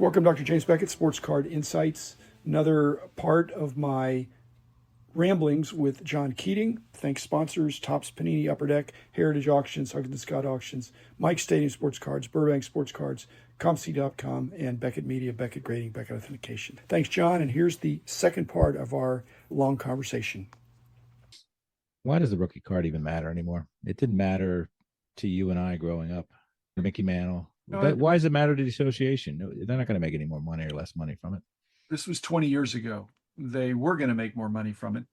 Welcome, Dr. James Beckett, Sports Card Insights. Another part of my ramblings with John Keating. Thanks sponsors, Topps Panini Upper Deck, Heritage Auctions, Huggins Scott Auctions, Mike Stadium Sports Cards, Burbank Sports Cards, ComC.com, and Beckett Media, Beckett Grading, Beckett Authentication. Thanks, John. And here's the second part of our long conversation. Why does the rookie card even matter anymore? It didn't matter to you and I growing up. Mickey Mantle. But why does it matter to the association? They're not going to make any more money or less money from it. This was 20 years ago. They were going to make more money from it.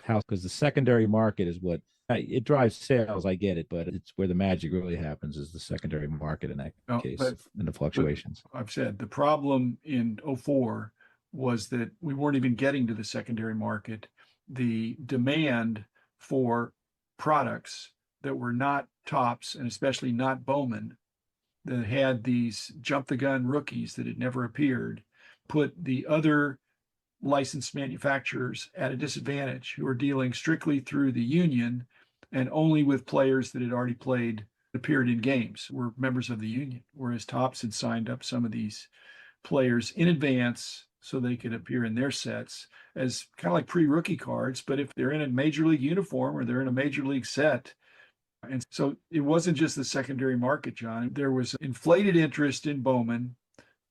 How? Because the secondary market is what it drives sales. I get it, but it's where the magic really happens is the secondary market in that case, in the fluctuations. I've said the problem in 2004 was that we weren't even getting to the secondary market. The demand for products that were not Topps and especially not Bowman, that had these jump the gun rookies that had never appeared, put the other licensed manufacturers at a disadvantage who are dealing strictly through the union and only with players that had already appeared in games, were members of the union, whereas Topps had signed up some of these players in advance so they could appear in their sets as kind of like pre-rookie cards. But if they're in a major league uniform or they're in a major league set, and so it wasn't just the secondary market, John. There was inflated interest in Bowman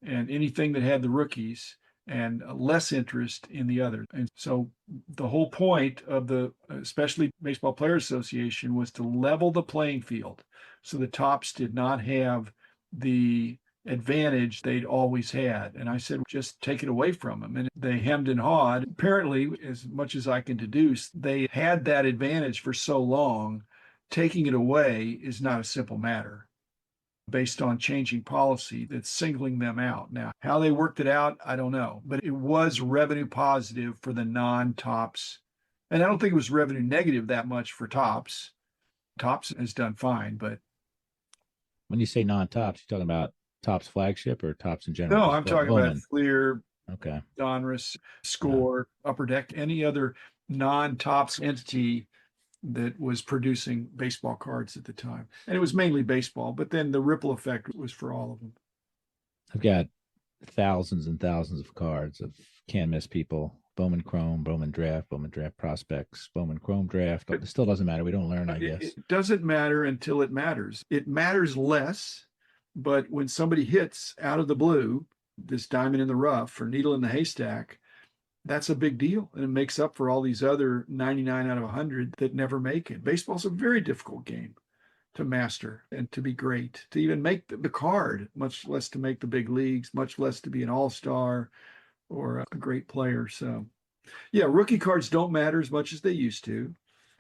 and anything that had the rookies and less interest in the others. And so the whole point of the, especially Baseball Players Association, was to level the playing field so the Topps did not have the advantage they'd always had. And I said, just take it away from them. And they hemmed and hawed. Apparently, as much as I can deduce, they had that advantage for so long. Taking it away is not a simple matter based on changing policy that's singling them out. Now, how they worked it out, I don't know, but it was revenue positive for the non-Topps. And I don't think it was revenue negative that much for Topps. Topps has done fine, but. When you say non-Topps, you're talking about Topps flagship or Topps in general? No, I'm talking about Fleer, okay, Donruss, Score, Upper Deck, any other non-Topps entity that was producing baseball cards at the time. And it was mainly baseball, but then the ripple effect was for all of them. I've got thousands and thousands of cards of can't miss people. Bowman Chrome, Bowman Draft Prospects, Bowman Chrome Draft. It still doesn't matter. We don't learn, I guess. It doesn't matter until it matters. It matters less, but when somebody hits out of the blue, this diamond in the rough or needle in the haystack, that's a big deal. And it makes up for all these other 99 out of 100 that never make it. Baseball's a very difficult game to master and to be great, to even make the card, much less to make the big leagues, much less to be an all-star or a great player. So, yeah, rookie cards don't matter as much as they used to.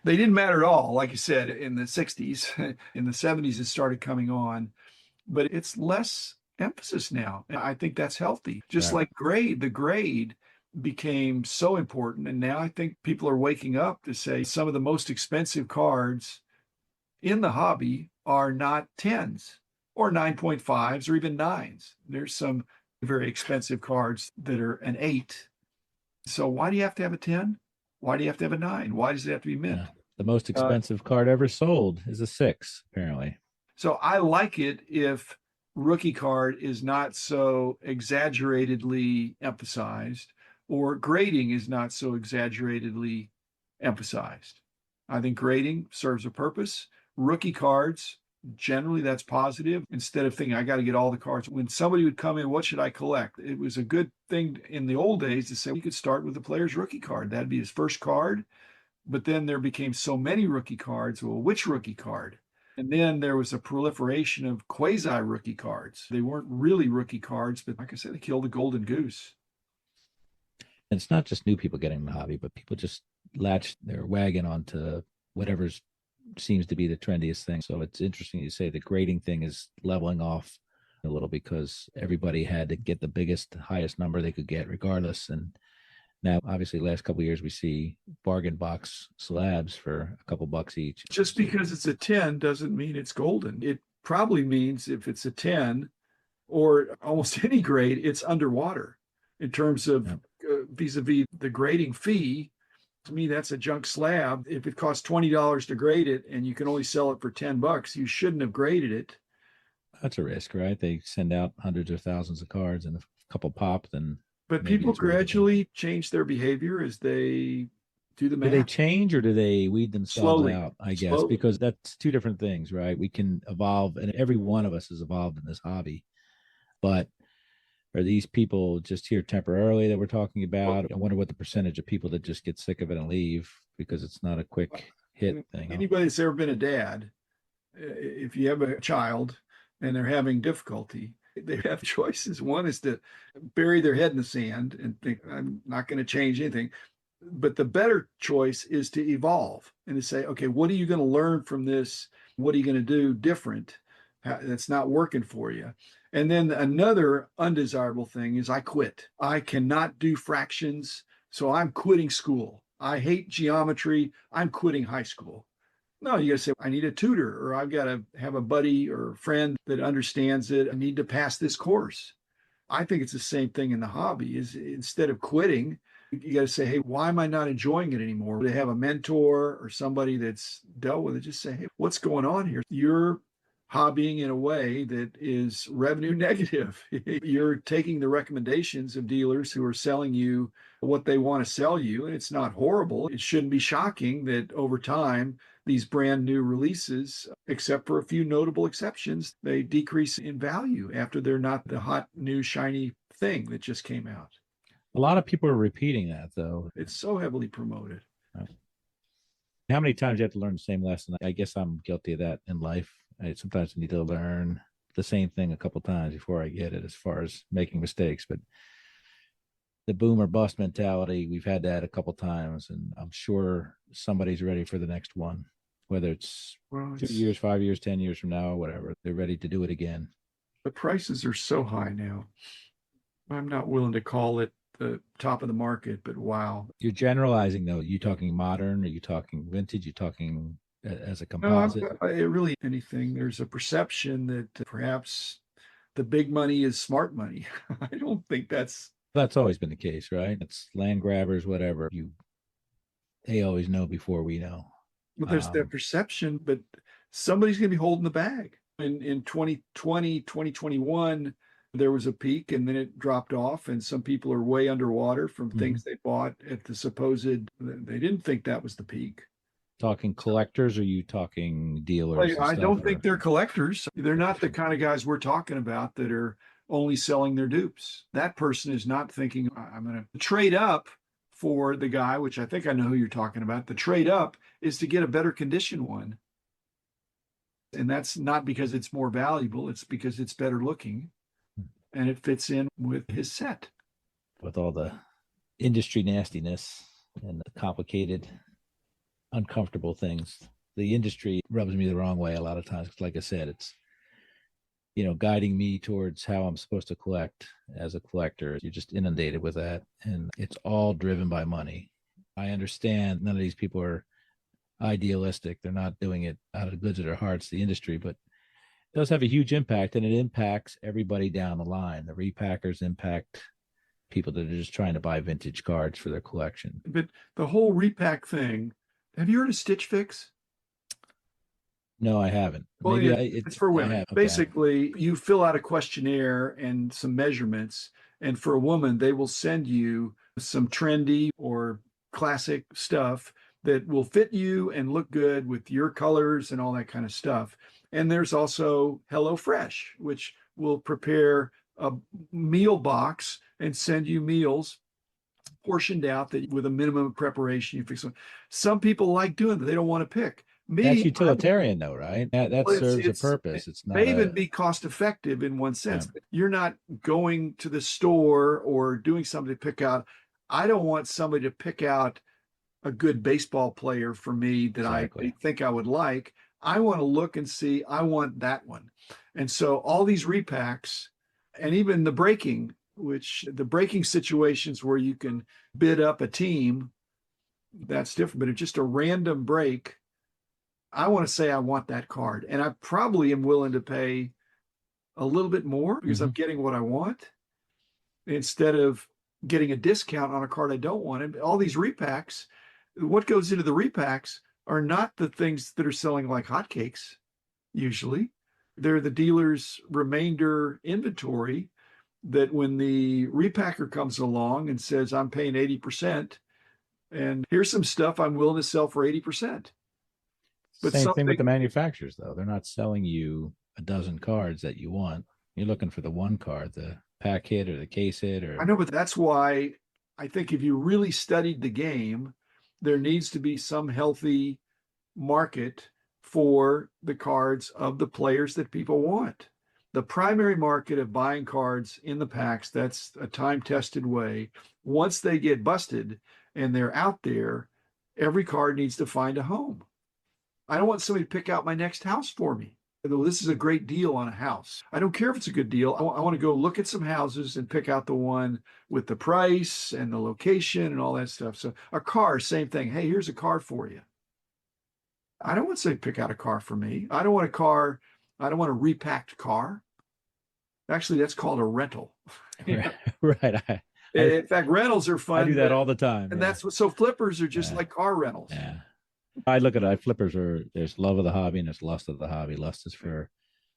They didn't matter at all, like you said, in the 60s. In the 70s, it started coming on, but it's less emphasis now. And I think that's healthy. Just like the grade became so important. And now I think people are waking up to say some of the most expensive cards in the hobby are not 10s or 9.5s or even 9s. There's some very expensive cards that are an 8. So why do you have to have a 10? Why do you have to have a 9? Why does it have to be mint? Yeah. The most expensive card ever sold is a 6, apparently. So I like it if rookie card is not so exaggeratedly emphasized, or grading is not so exaggeratedly emphasized. I think grading serves a purpose. Rookie cards, generally that's positive. Instead of thinking, I got to get all the cards. When somebody would come in, what should I collect? It was a good thing in the old days to say, you could start with the player's rookie card. That'd be his first card. But then there became so many rookie cards. Well, which rookie card? And then there was a proliferation of quasi-rookie cards. They weren't really rookie cards, but like I said, they killed the golden goose. And it's not just new people getting in the hobby, but people just latch their wagon onto whatever seems to be the trendiest thing. So it's interesting you say the grading thing is leveling off a little because everybody had to get the biggest, highest number they could get regardless. And now, obviously, last couple of years, we see bargain box slabs for a couple bucks each. Just because it's a 10 doesn't mean it's golden. It probably means if it's a 10 or almost any grade, it's underwater in terms of vis-a-vis the grading fee. To me, that's a junk slab. If it costs $20 to grade it and you can only sell it for $10, you shouldn't have graded it. That's a risk, right? They send out hundreds or thousands of cards and a couple pop, then But maybe people it's worth it. gradually change their behavior as they do the Do they math change or do they weed themselves slowly, out? I guess slowly. because that's two different things, right? We can evolve, and every one of us has evolved in this hobby. But are these people just here temporarily that we're talking Well, about? I wonder what the percentage of people that just get sick of it and leave because it's not a quick hit thing. anybody that's ever been a dad, if you have a child and they're having difficulty, they have choices. One is to bury their head in the sand and think, I'm not going to change anything. But the better choice is to evolve and to say, okay, what are you going to learn from this? What are you going to do different that's not working for you? And then another undesirable thing is I quit. I cannot do fractions. So I'm quitting school. I hate geometry. I'm quitting high school. No, you got to say, I need a tutor, or I've got to have a buddy or friend that understands it. I need to pass this course. I think it's the same thing in the hobby is instead of quitting, you got to say, hey, why am I not enjoying it anymore? To have a mentor or somebody that's dealt with it, just say, hey, what's going on here? You're hobbying in a way that is revenue negative. You're taking the recommendations of dealers who are selling you what they want to sell you, and it's not horrible. It shouldn't be shocking that over time, these brand new releases, except for a few notable exceptions, they decrease in value after they're not the hot, new, shiny thing that just came out. A lot of people are repeating that though. It's so heavily promoted. How many times you have to learn the same lesson? I guess I'm guilty of that in life. Sometimes I need to learn the same thing a couple times before I get it as far as making mistakes. But the boom or bust mentality, we've had that a couple times, and I'm sure somebody's ready for the next one, whether it's Well, 2 years, 5 years, 10 years from now, or whatever. They're ready to do it again. the prices are so high now. I'm not willing to call it the top of the market, but wow. You're generalizing though. You talking modern? Are you talking vintage? You talking as a No, composite? it really anything. There's a perception that perhaps the big money is smart money. I don't think That's always been the case, right? It's land grabbers, whatever. They always know before we know. well, there's that perception, but somebody's going to be holding the bag. In 2020, 2021, there was a peak and then it dropped off, and some people are way underwater from things they bought at the supposed, they didn't think that was the peak. Talking collectors, or you talking dealers? I don't think they're collectors. They're not the kind of guys we're talking about that are only selling their dupes. That person is not thinking, I'm going to trade up for the guy, which I think I know who you're talking about. The trade up is to get a better condition one. And that's not because it's more valuable, it's because it's better looking and it fits in with his set. With all the industry nastiness and the complicated, uncomfortable things, the industry rubs me the wrong way a lot of times. Like I said, it's guiding me towards how I'm supposed to collect as a collector. You're just inundated with that, and it's all driven by money. I understand none of these people are idealistic. They're not doing it out of the goods of their hearts, the industry, but it does have a huge impact, and it impacts everybody down the line. The repackers impact people that are just trying to buy vintage cards for their collection. But the whole repack thing, have you heard of Stitch Fix? No, I haven't. Well, Maybe it's for women. Okay. Basically, you fill out a questionnaire and some measurements, and for a woman, they will send you some trendy or classic stuff that will fit you and look good with your colors and all that kind of stuff. And there's also HelloFresh, which will prepare a meal box and send you meals portioned out that with a minimum of preparation. You fix them. Some people like doing that. They don't want to pick. That's utilitarian though, right? That well, serves a purpose. It's not may even be cost effective in one sense. Yeah. You're not going to the store or doing something to pick out. I don't want somebody to pick out a good baseball player for me that exactly. I think I would like. I want to look and see, I want that one. And so all these repacks and even the breaking, which the breaking situations where you can bid up a team, that's different. But it's just a random break. I want to say I want that card. And I probably am willing to pay a little bit more because I'm getting what I want instead of getting a discount on a card I don't want. And all these repacks, what goes into the repacks are not the things that are selling like hotcakes, usually. They're the dealer's remainder inventory that when the repacker comes along and says, I'm paying 80%, and here's some stuff I'm willing to sell for 80%. But Same thing with the something, manufacturers, though. They're not selling you a dozen cards that you want. You're looking for the one card, the pack hit or the case hit, I or know, but that's why I think if you really studied the game, there needs to be some healthy market for the cards of the players that people want. The primary market of buying cards in the packs, that's a time tested way. Once they get busted and they're out there, every card needs to find a home. I don't want somebody to pick out my next house for me. Though this is a great deal on a house. I don't care if it's a good deal. I want to go look at some houses and pick out the one with the price and the location and all that stuff. So a car, same thing. Hey, here's a car for you. I don't want to say pick out a car for me. I don't want a car. I don't want a repacked car. Actually, that's called a rental. right. In fact, rentals are fun. I do that all the time. And that's what, so flippers are just like car rentals. Yeah. I look at it, flippers are, there's love of the hobby and there's lust of the hobby. Lust is for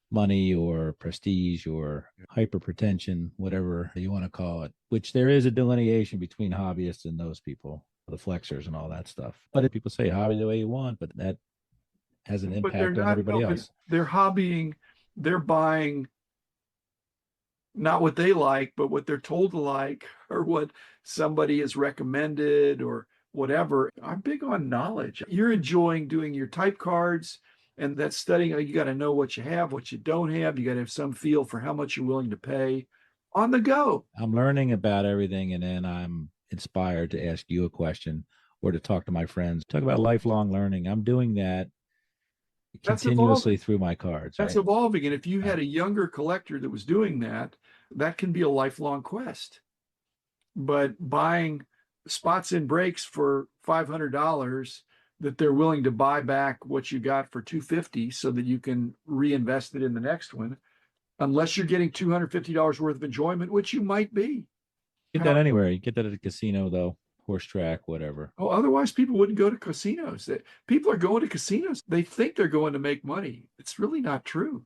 money or prestige or hyperpretension, whatever you want to call it, which there is a delineation between hobbyists and those people, the flexors and all that stuff. But if people say hobby the way you want, but that has an impact on everybody else. They're hobbying, they're buying not what they like, but what they're told to like, or what somebody has recommended, or whatever. I'm big on knowledge. You're enjoying doing your type cards, and that's studying. You got to know what you have, what you don't have. You got to have some feel for how much you're willing to pay on the go. I'm learning about everything, and then I'm inspired to ask you a question or to talk to my friends. Talk about lifelong learning. I'm doing that continuously through my cards. That's evolving. And if you had a younger collector that was doing that, that can be a lifelong quest. But buying spots and breaks for $500 that they're willing to buy back what you got for $250 so that you can reinvest it in the next one, unless you're getting $250 worth of enjoyment, which you might be. Get that anywhere. You get that at a casino, though. Horse track, whatever. Oh, otherwise people wouldn't go to casinos. People are going to casinos. They think they're going to make money. It's really not true.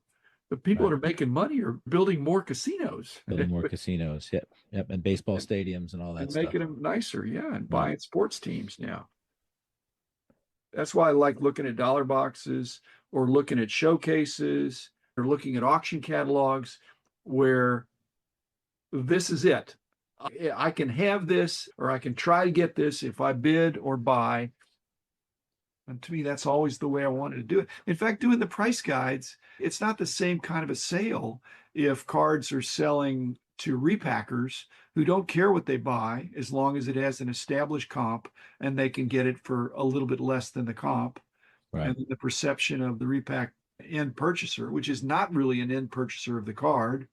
The people that are making money are building more casinos. Building more casinos. Yep. And baseball stadiums and all that stuff. Making them nicer. Yeah. And buying sports teams now. That's why I like looking at dollar boxes or looking at showcases or looking at auction catalogs where this is it. I can have this, or I can try to get this if I bid or buy. And to me, that's always the way I wanted to do it. In fact, doing the price guides, it's not the same kind of a sale if cards are selling to repackers who don't care what they buy as long as it has an established comp and they can get it for a little bit less than the comp. Right. And the perception of the repack end purchaser, which is not really an end purchaser of the card,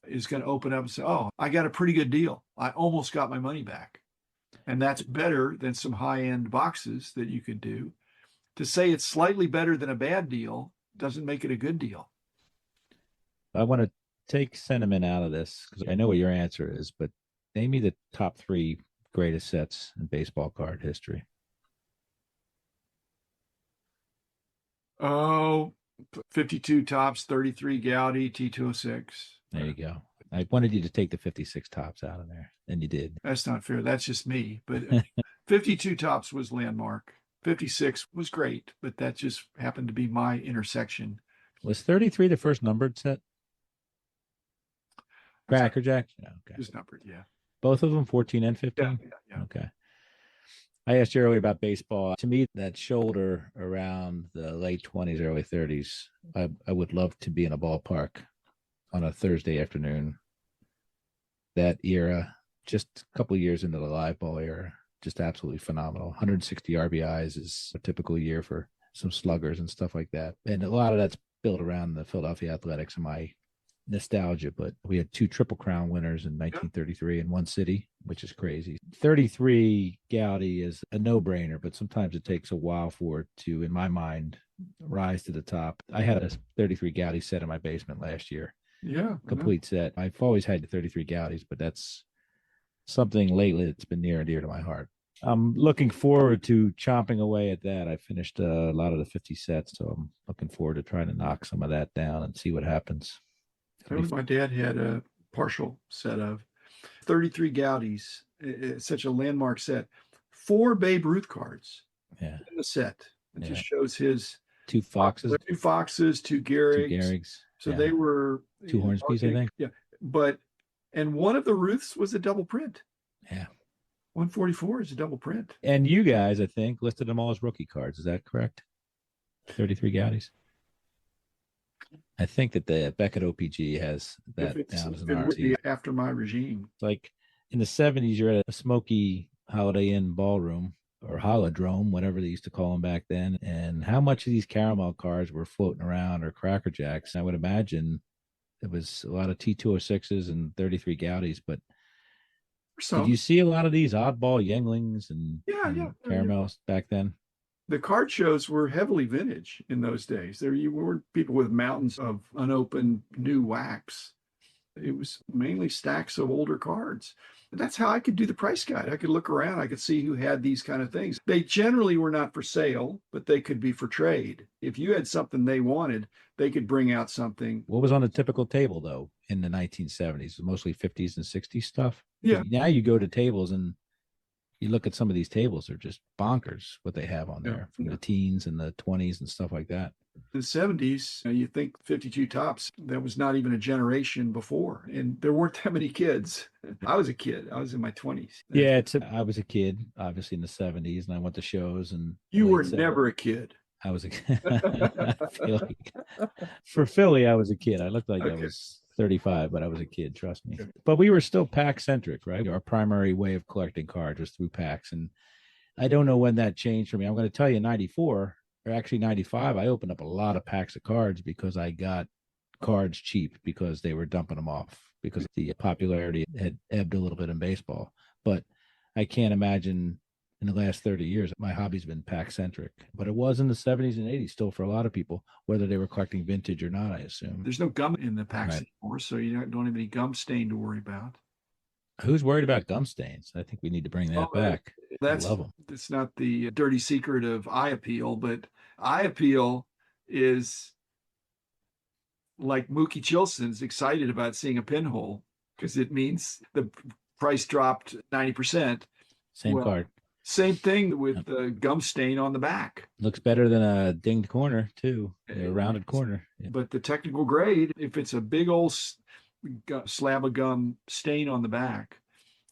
is going to open up and say, oh, I got a pretty good deal. I almost got my money back. And that's better than some high-end boxes that you could do. To say it's slightly better than a bad deal doesn't make it a good deal. I want to take sentiment out of this because I know what your answer is, but name me the top 3 greatest sets in baseball card history. Oh, 52 tops, 33 Gaudy, T206. There you go. I wanted you to take the 56 tops out of there, and you did. That's not fair. That's just me. But 52 tops was landmark. 56 was great, but that just happened to be my intersection. Was 33 the first numbered set? Cracker Jack? Yeah, okay. It was numbered, yeah. Both of them, 14 and 15? Yeah. Okay. I asked you earlier about baseball. To me, that shoulder around the late 20s, early 30s, I would love to be in a ballpark on a Thursday afternoon. That era, just a couple of years into the live ball era, just absolutely phenomenal. 160 RBIs is a typical year for some sluggers and stuff like that. And a lot of that's built around the Philadelphia Athletics and my nostalgia, but we had 2 Triple Crown winners in 1933 in one city, which is crazy. 33 Gaudy is a no-brainer, but sometimes it takes a while for it to, in my mind, rise to the top. I had a 33 Gaudy set in my basement last year. Yeah. Complete set. I've always had the 33 Gaudis, but that's something lately that's been near and dear to my heart. I'm looking forward to chomping away at that. I finished a lot of the 50 sets, so I'm looking forward to trying to knock some of that down and see what happens. My dad had a partial set of 33 Gaudies. It's such a landmark set. 4 Babe Ruth cards Yeah. in the set. It Yeah. just shows his Two Foxes, 2 Foxes, 2 two Gehrigs. Garrigs. So Yeah. they were 2 Hornsbys, I think. Yeah. And one of the Ruths was a double print. Yeah. 144 is a double print. And you guys, I think, listed them all as rookie cards. Is that correct? 33 Gaudies. I think that the Beckett OPG has that down as an RC. After my regime. Like in the 70s, you're at a smoky Holiday Inn ballroom or holodrome, whatever they used to call them back then. And how much of these caramel cards were floating around or Cracker Jacks? I would imagine it was a lot of T206s and 33 Gaudies, but did you see a lot of these oddball Younglings and caramels back then? The card shows were heavily vintage in those days. There you weren't people with mountains of unopened new wax. It was mainly stacks of older cards. And that's how I could do the price guide. I could look around. I could see who had these kind of things. They generally were not for sale, but they could be for trade. If you had something they wanted, they could bring out something. What was on a typical table, though, in the 1970s? Mostly 50s and 60s stuff? Yeah. Now you go to tables and you look at some of these tables, they're just bonkers what they have on there from the teens and the 20s and stuff like that. In the 70s, you think 52 tops, that was not even a generation before. And there weren't that many kids. I was a kid. I was in my 20s. Yeah, I was a kid, obviously in the 70s, and I went to shows. And you were never a kid. I was a kid. For Philly, I was a kid. I looked like I was 35, but I was a kid, trust me. But we were still pack centric, right? Our primary way of collecting cards was through packs. And I don't know when that changed for me. I'm going to tell you, 94 or actually 95, I opened up a lot of packs of cards because I got cards cheap because they were dumping them off because the popularity had ebbed a little bit in baseball. But I can't imagine in the last 30 years, my hobby's been pack centric, but it was in the 70s and 80s still for a lot of people, whether they were collecting vintage or not, I assume. There's no gum in the packs anymore, so you don't have any gum stain to worry about. Who's worried about gum stains? I think we need to bring that back. I love them. It's not the dirty secret of eye appeal, but eye appeal is like Mookie Chilson's excited about seeing a pinhole because it means the price dropped 90%. Same card. Same thing with the gum stain on the back. Looks better than a dinged corner, too, a rounded corner. Yeah. But the technical grade, if it's a big old slab of gum stain on the back,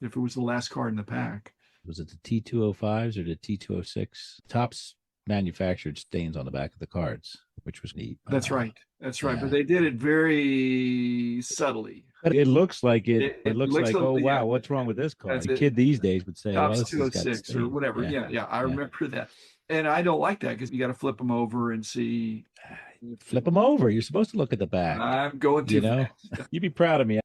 if it was the last card in the pack. Was it the T205s or the T206? Topps manufactured stains on the back of the cards, which was neat. That's right. That's right. Yeah. But they did it very subtly. But it looks like it looks like, oh, wow, what's wrong with this card? The kid these days would say, Topps 206 or whatever. Yeah. I remember that. And I don't like that because you got to flip them over and see. Flip them over. You're supposed to look at the back. I'm going to. Fast. You'd be proud of me.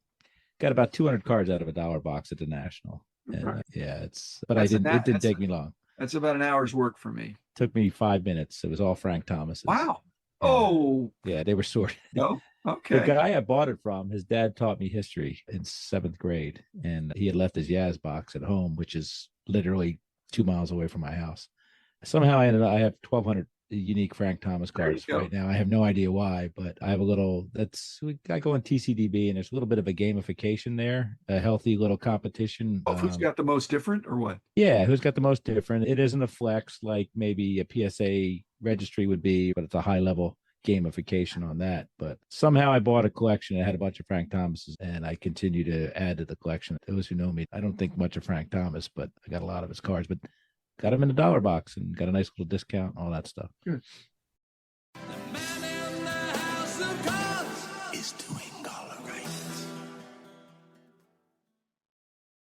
Got about 200 cards out of a $1 box at the National. And, it didn't take me long. That's about an hour's work for me. Took me 5 minutes. It was all Frank Thomas's. Wow. Oh. Yeah, they were sorted. Oh, okay. The guy I bought it from, his dad taught me history in 7th grade, and he had left his Yaz box at home, which is literally 2 miles away from my house. Somehow I have 1,200 unique Frank Thomas cards right now. I have no idea why, but I have a little, I go on TCDB and there's a little bit of a gamification there, a healthy little competition. Who's got the most different or what? Yeah, who's got the most different. It isn't a flex like maybe a PSA registry would be, but it's a high level gamification on that. But somehow I bought a collection that had a bunch of Frank Thomases and I continue to add to the collection. Those who know me, I don't think much of Frank Thomas, but I got a lot of his cards, but got them in the $1 box and got a nice little discount, all that stuff. Good.